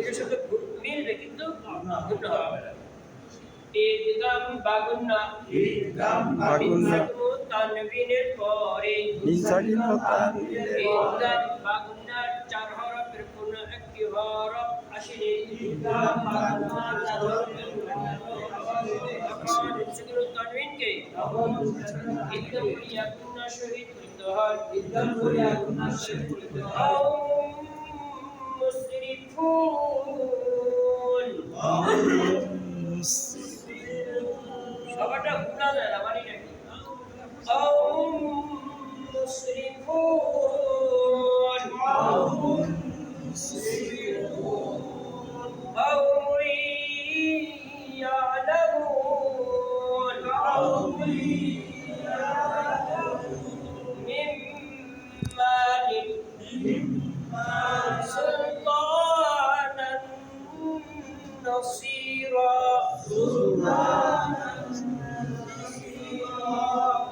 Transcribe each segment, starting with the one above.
এর সাথে মিলবে কিন্তু গুণ হবে না। ইদগাম বাগুন্না তানবিনের পরে ইদগাম বাগুন্নার চার হরফের কোন একটি হরফ আসলে ইদগাম বাগুন্নার চার হরফের তখন সেগুলো তানবিনকে ইদগাম করিয়া গুন্না শহীদ করিতে হয়। ইদগাম করিয়া গুন্না শহীদ করিতে হয়। মুসরিফুন সবাটা গুণা যায় না মানি নাকি মুসরিফুন نصيرا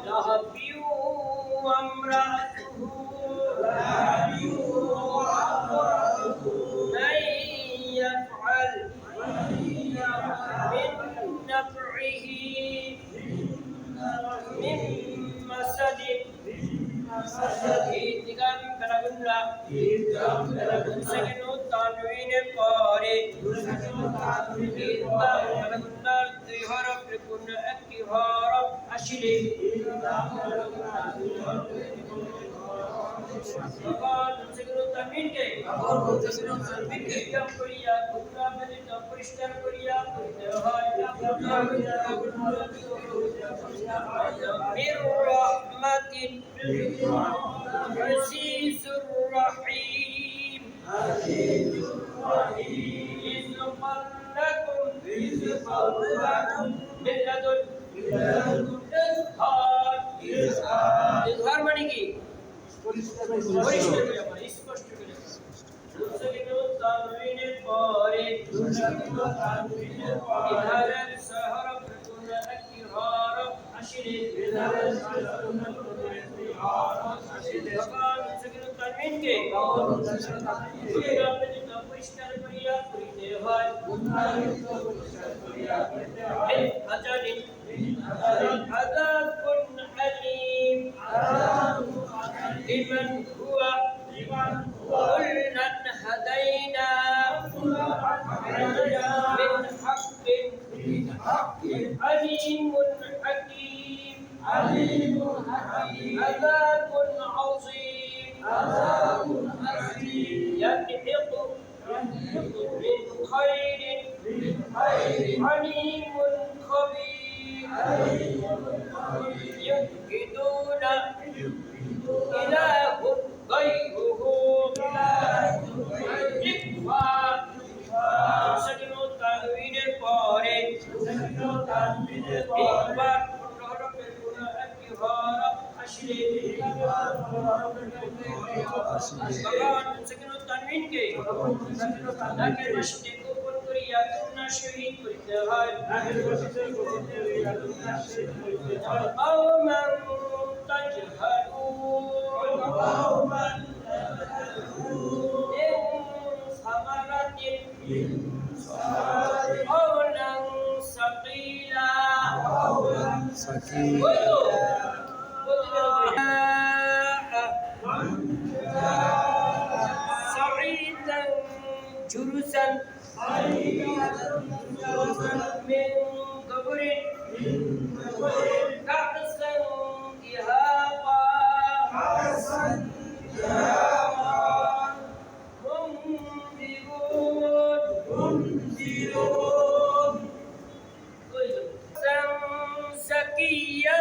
لهبي وامرأته من يفعل من نفعه من مسد إدغام كرامنا سكن التنوين পরে ইদগাম বাগুন্নার দুই হরফের কোন একটি হরফ আসলে তখন সেগুলো তানবিনকে ইদগাম করিয়া গুণা ব্যতীত পরিষ্কার করিয়া করিতে হয়। মির রাহমাতিন আজিজুর রাহিম ইজহার মানে কি স্পষ্ট করে তানবিনের পরে ইজহারের হরফ কোন একটি হরফ আসলে তখন সেগুলো তানবিনকে পরিষ্কার করিয়া করিতে হয়। আযাবুন আলীম লিমান হুয়া কুল্লান হাদাইনা মিন হাক্কিন আলীমুন হাকীম আযাবুন আযীম ينحط من خير عليم خبير يفقدون إله غيره سكن التنوين পরে একবার হরফের কোন একটি হরফ আসলে তখন সেকেন্ড তানবিনকে নাকের পাশে গোপন করিয়া গুণা শহীদ করিতে হয়। قوما تجهلون من ثمرة قولا ثقيلا سعيدا جرزا من قبر كأسا دهاقا منذرون زكية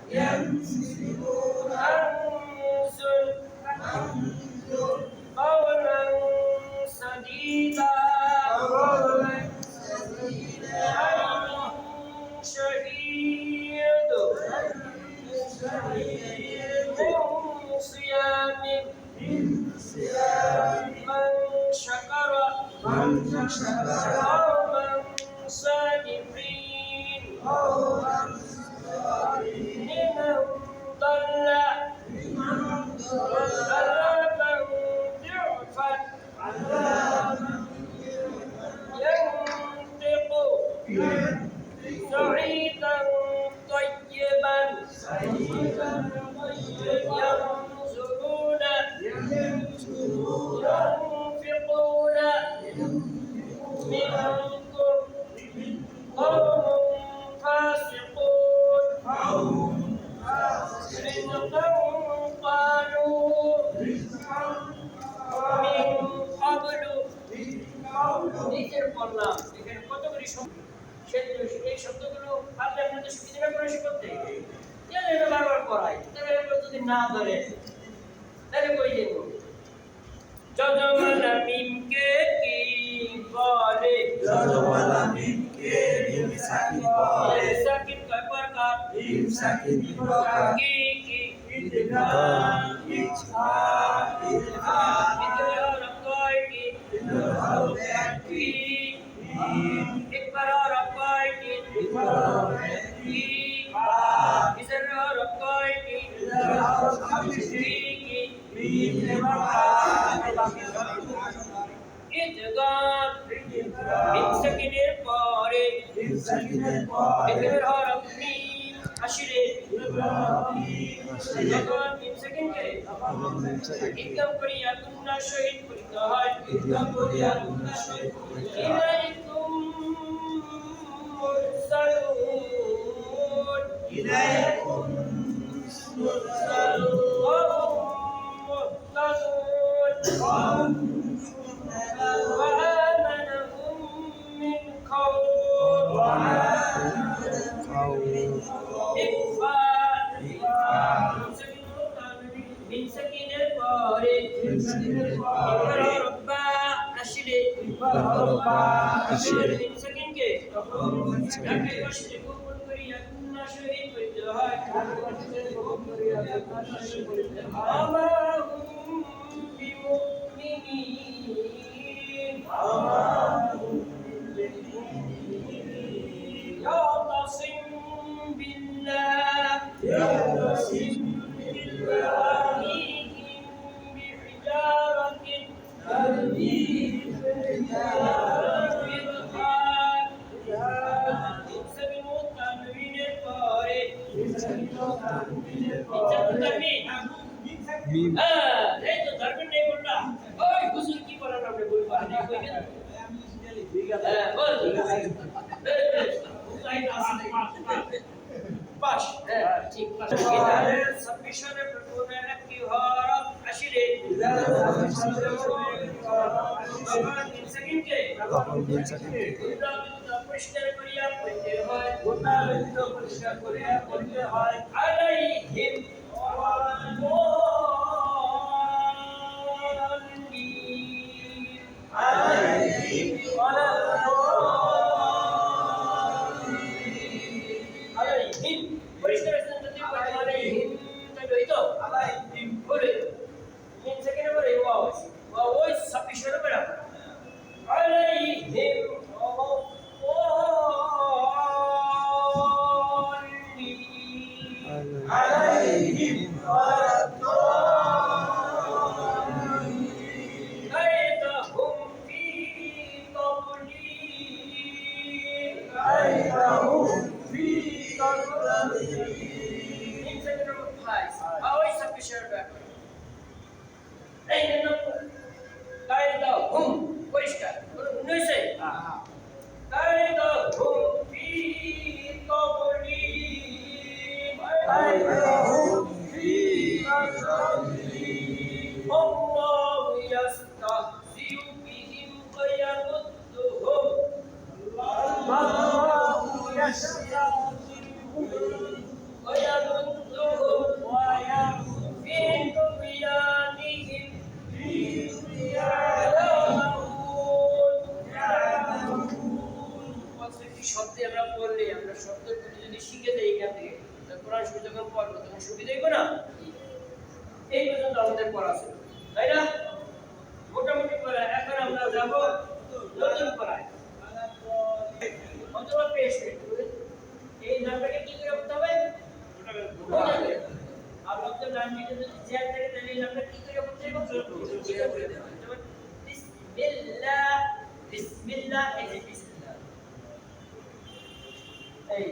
ينسلون أنزل قولا سديدا شهيد من صيام من شكر قوما صادقين لمن ينظرون ينفقون منكم قوم فاسقون رزقا قالوا من قبل নিজের বললাম এখানে কতগুলি এই শব্দগুলো আপনি আপনাদের সুবিধা করে শিখতে এটা বারবার পড়াই তাহলে যদি না ধরে তাহলে কই দেব যজমালা মিমকে কি বলে যজমালা মিমকে মিম সাকিন বলে সাকিন কয় প্রকার মিম সাকিন প্রকার কি কি ইদগাম ইজহার ইদগাম ইদগাম কয়টি ইদগাম একটি মিম ইকরার কয়টি ইকরার একটি বা ইজহার কয়টি ইজহার সাবিতি কি মিম এবং বা ইদগাম মিম সাকিনের পরে মিম সাকিনের পরে একের হরফ মিম আসলে যখন মিম সাকিনকে ইদগাম করিয়া গুণনা সহিত পড়িতে হয় ইদগাম করিয়া গুণনা সহিত পড়িতে হয় ইলাইকুম মুরসালুন ইলাইকুম মুরসালুন وهم وآمنهم من قوم من سكين البارد ربا أشري من سكين كي لكن يشركوا بالبرية كنا شهيد بالجهاد وما هم بمؤمنين يعتصم بالله يعتصم بالله ترميهم بحجارة ترميهم بحجارة ميم नहीं तो धर्म नहीं बोल रहा ओए हुजूर की बोला ना बोल पा नहीं कोई क्या बोल पाश ठीक पाश सबमिशन प्रपोजल की हरफ अशिले सेकंड के পরিষ্কার করিয়া পড়তে হয় পরিষ্কার করিয়া পড়তে হয় আলাইহিম শব্দে আমরা পড়লে আমরা শব্দগুলো যদি শিখে যাই এখান থেকে কোরআন শরীফ যখন পড়বো তখন সুবিধা হইব না এই পর্যন্ত আমাদের পড়া আছে তাই না মোটামুটি পড়া এখন আমরা যাব নতুন পড়ায় অথবা পেশ এই নামটাকে কি করে করতে হবে আর আপনাদের নাম দিতে যদি শেয়ার করে তাহলে এই নামটা কি করে করতে হবে কি করে দেব যেমন বিসমিল্লাহ বিসমিল্লাহ এই যে বিসমিল্লাহ এই